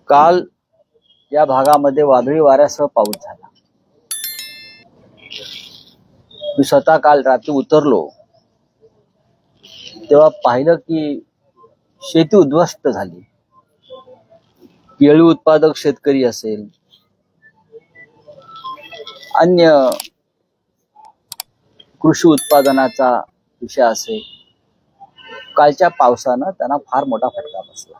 काल या भागामध्ये वादळी वाऱ्यासह पाऊस झाला। मी स्वतः काल रात्री उतरलो तेव्हा पाहिलं की शेती उद्ध्वस्त झाली। केळी उत्पादक शेतकरी असेल, अन्य कृषी उत्पादनाचा विषय असेल, कालच्या पावसानं त्यांना फार मोठा फटका बसला।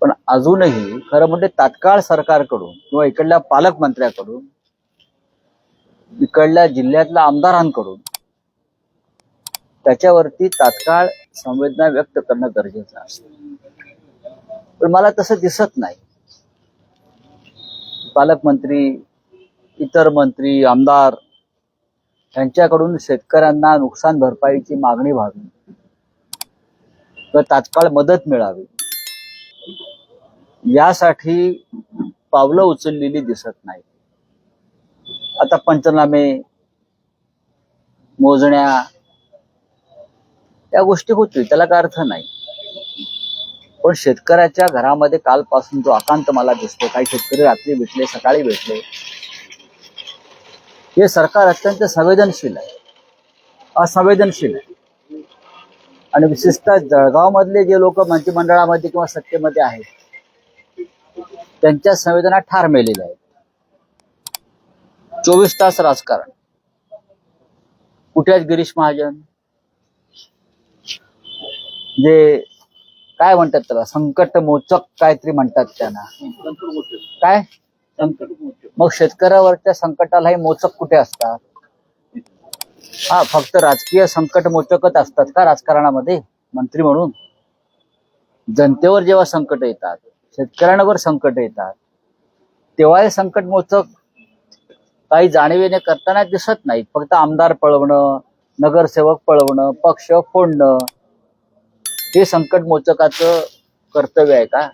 पण अजूनही खरं म्हणजे तात्काळ सरकारकडून किंवा इकडल्या पालकमंत्र्याकडून, इकडल्या जिल्ह्यातल्या आमदारांकडून त्याच्यावरती तात्काळ संवेदना व्यक्त करणं गरजेचं असतं। पण मला तसं दिसत नाही। पालकमंत्री, इतर मंत्री, आमदार यांच्याकडून शेतकऱ्यांना नुकसान भरपाईची मागणी व्हावी व तात्काळ मदत मिळावी यासाठी पावलं उचललेली दिसत नाही। आता पंचनामे, मोजण्या या गोष्टी होतील, त्याला काय अर्थ नाही। पण शेतकऱ्याच्या घरामध्ये कालपासून जो आकांत मला दिसतो, काही शेतकरी रात्री भेटले, सकाळी भेटले, हे सरकार अत्यंत संवेदनशील आहे, असंवेदनशील आहे। आणि विशेषतः जळगाव मधले जे लोक मंत्रिमंडळामध्ये किंवा सत्तेमध्ये आहेत त्यांच्या संवेदना ठार मेलेल्या आहेत। 24 तास राजकारण, कुठे आहेत गिरीश महाजन, जे काय म्हणतात त्याला, संकट मोचक काहीतरी म्हणतात त्यांना, काय मग शेतकऱ्यावरच्या संकटालाही मोचक कुठे असतात? हा, फक्त राजकीय संकट मोचकच असतात का राजकारणामध्ये? मंत्री म्हणून जनतेवर जेव्हा संकट येतात, शेतकऱ्यांवर संकट येतात, तेव्हा हे संकट मोचक काही जाणीवेने करताना दिसत नाहीत। फक्त आमदार पळवणं, नगरसेवक पळवणं, पक्ष फोडणं हे संकट मोचकाचं कर्तव्य आहे का?